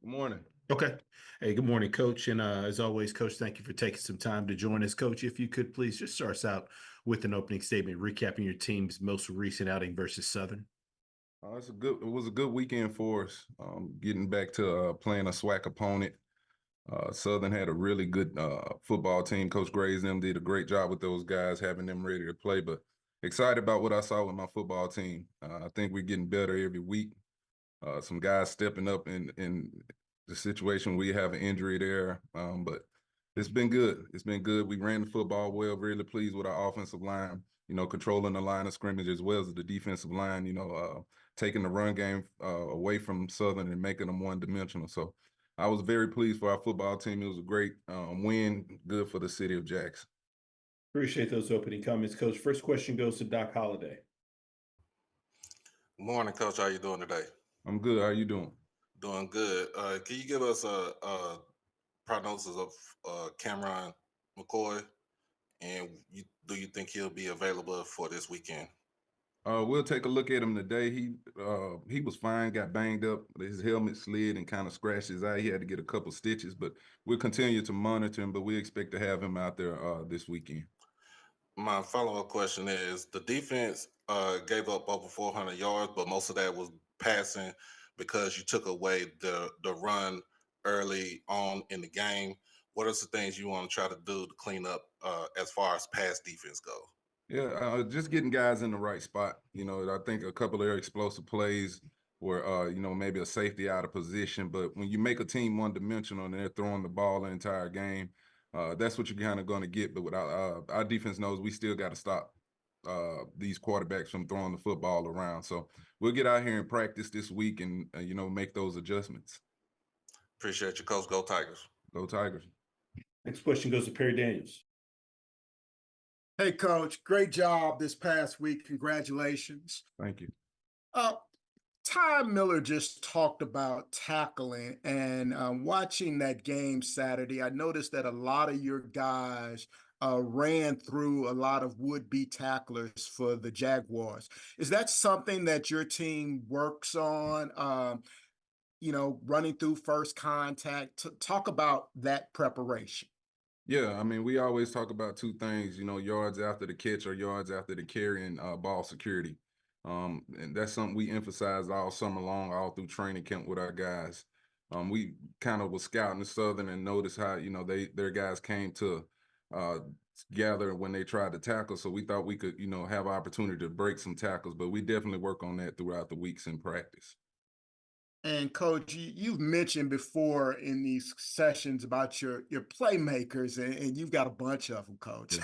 Good morning. Okay. Hey, good morning, Coach. And as always, Coach, thank you for taking some time to join us. Coach, if you could please just start us out with an opening statement, recapping your team's most recent outing versus Southern. It was a good weekend for us. Getting back to playing a SWAC opponent. Southern had a really good football team. Coach Grays and them did a great job with those guys, having them ready to play. But excited about what I saw with my football team. I think we're getting better every week. Some guys stepping up in the situation. We have an injury there, but it's been good. It's been good. We ran the football well. Really pleased with our offensive line. Controlling the line of scrimmage as well as the defensive line. Taking the run game away from Southern and making them one-dimensional. So I was very pleased for our football team. It was a great win. Good for the city of Jackson. Appreciate those opening comments, Coach. First question goes to Doc Holliday. Morning, Coach. How you doing today? I'm good. How are you doing? Doing good. Can you give us a prognosis of Cameron McCoy, and do you think he'll be available for this weekend? We'll take a look at him today. He was fine, got banged up. His helmet slid and kind of scratched his eye. He had to get a couple stitches, but we'll continue to monitor him, but we expect to have him out there this weekend. My follow-up question is, the defense gave up over 400 yards, but most of that was passing because you took away the run early on in the game. What are some things you want to try to do to clean up as far as pass defense goes? Yeah, just getting guys in the right spot. I think a couple of explosive plays were, maybe a safety out of position. But when you make a team one-dimensional and they're throwing the ball the entire game, that's what you're kind of going to get. But without our defense knows we still got to stop these quarterbacks from throwing the football around. So we'll get out here and practice this week and, make those adjustments. Appreciate you, Coach. Go Tigers. Go Tigers. Next question goes to Perry Daniels. Hey, Coach, great job this past week. Congratulations. Thank you. Ty Miller just talked about tackling, and watching that game Saturday, I noticed that a lot of your guys ran through a lot of would-be tacklers for the Jaguars. Is that something that your team works on, running through first contact? Talk about that preparation. Yeah, I mean, we always talk about two things, yards after the catch or yards after the carry and ball security. And that's something we emphasize all summer long, all through training camp with our guys. We kind of was scouting the Southern and noticed how, their guys came to gather when they tried to tackle. So we thought we could, have opportunity to break some tackles, but we definitely work on that throughout the weeks in practice. And Coach, you've mentioned before in these sessions about your playmakers, and you've got a bunch of them, Coach.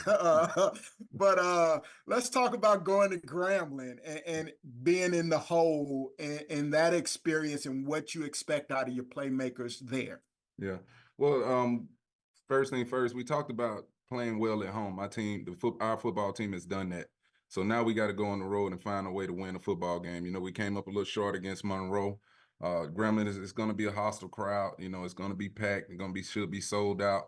But let's talk about going to Grambling and being in the hole and that experience and what you expect out of your playmakers there. Yeah. Well, first thing first, we talked about playing well at home. Our football team has done that. So now we got to go on the road and find a way to win a football game. We came up a little short against Monroe. Gremlin is going to be a hostile crowd. It's going to be packed. Should be sold out.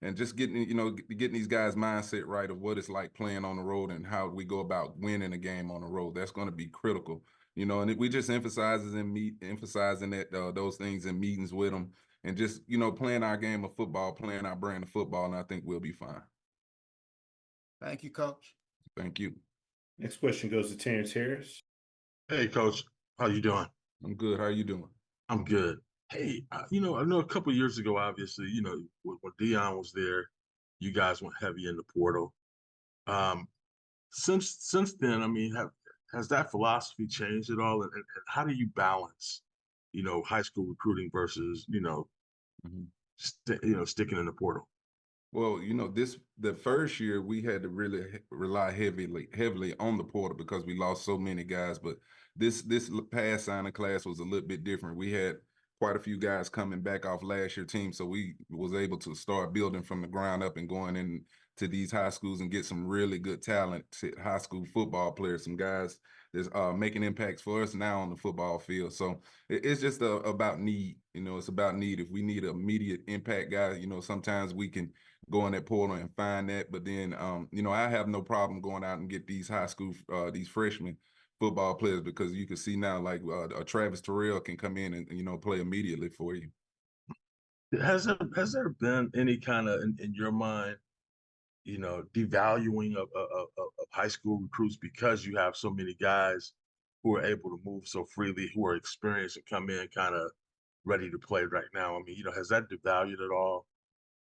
And just getting these guys' mindset right of what it's like playing on the road and how we go about winning a game on the road. That's going to be critical. And we just emphasizing that those things in meetings with them and just, playing our game of football, playing our brand of football, and I think we'll be fine. Thank you, Coach. Thank you. Next question goes to Terence Harris. Hey, Coach. How you doing? I'm good. How are you doing? I'm good. Hey, I know a couple of years ago, obviously, when Dion was there, you guys went heavy in the portal. Since then, I mean, has that philosophy changed at all? And how do you balance, high school recruiting versus, sticking in the portal? Well, the first year we had to really rely heavily on the portal because we lost so many guys. But this past signing class was a little bit different. We had quite a few guys coming back off last year's team, so we was able to start building from the ground up and going into these high schools and get some really good talent, high school football players, some guys that's making impacts for us now on the football field. So it's just about need. It's about need. If we need an immediate impact guy, sometimes we can go in that portal and find that. But then, I have no problem going out and get these high school, these freshmen football players because you can see now like a Travis Terrell can come in and, play immediately for you. Has there been any kind of in your mind, devaluing of high school recruits because you have so many guys who are able to move so freely, who are experienced and come in kind of ready to play right now? I mean, has that devalued at all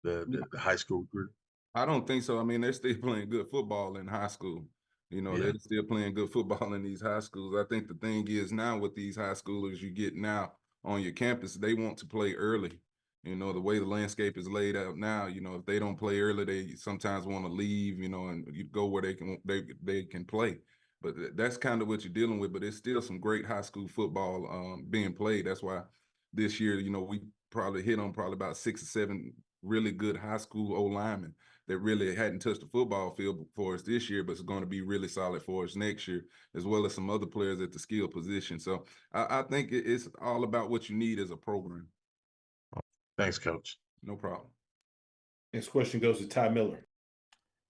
the high school recruiting? I don't think so. I mean, they're still playing good football in high school. Yeah. They're still playing good football in these high schools. I think the thing is now with these high schoolers you get now on your campus, they want to play early. The way the landscape is laid out now, if they don't play early, they sometimes want to leave, and you go where they can play. But that's kind of what you're dealing with. But there's still some great high school football being played. That's why this year, we probably hit on probably about 6 or 7 really good high school O linemen that really hadn't touched the football field for us this year, but it's going to be really solid for us next year, as well as some other players at the skill position. So I think it's all about what you need as a program. Thanks, Coach. No problem. Next question goes to Ty Miller.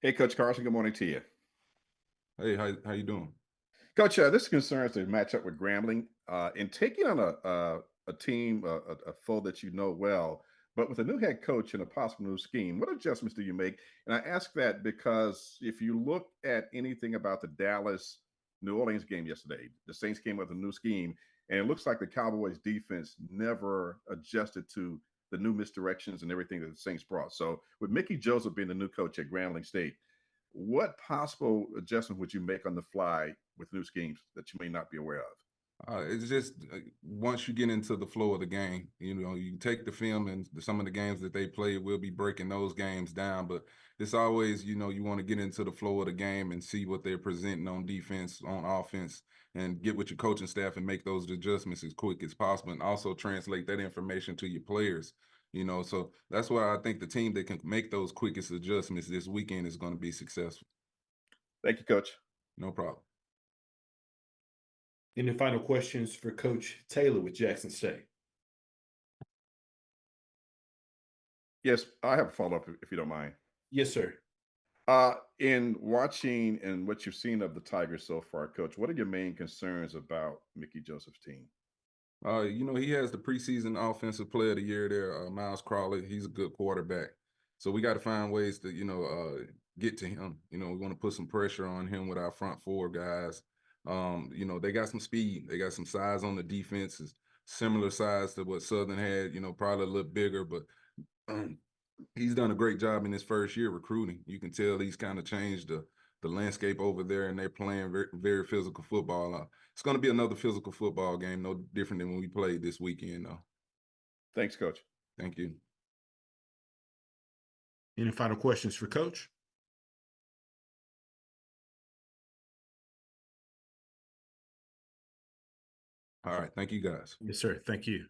Hey, Coach Carson, good morning to you. Hey, how you doing? Coach, this concerns the matchup with Grambling. In taking on a team, a foe that you know well, but with a new head coach and a possible new scheme, what adjustments do you make? And I ask that because if you look at anything about the Dallas New Orleans game yesterday, the Saints came up with a new scheme, and it looks like the Cowboys defense never adjusted to the new misdirections and everything that the Saints brought. So with Mickey Joseph being the new coach at Grambling State, what possible adjustment would you make on the fly with new schemes that you may not be aware of? It's just once you get into the flow of the game, you take the film and some of the games that they play, we'll be breaking those games down. But it's always, you want to get into the flow of the game and see what they're presenting on defense, on offense, and get with your coaching staff and make those adjustments as quick as possible, and also translate that information to your players. So that's why I think the team that can make those quickest adjustments this weekend is going to be successful. Thank you, Coach. No problem. Any final questions for Coach Taylor with Jackson State? Yes, I have a follow-up if you don't mind. Yes, sir. In watching and what you've seen of the Tigers so far, Coach, what are your main concerns about Mickey Joseph's team? He has the preseason offensive player of the year there, Miles Crawley. He's a good quarterback. So we got to find ways to, get to him. We want to put some pressure on him with our front four guys. They got some speed. They got some size on the defense, similar size to what Southern had, probably a little bigger, but he's done a great job in his first year recruiting. You can tell he's kind of changed the landscape over there, and they're playing very, very physical football. It's going to be another physical football game, no different than when we played this weekend, though. Thanks, Coach. Thank you. Any final questions for Coach? All right. Thank you, guys. Yes, sir. Thank you.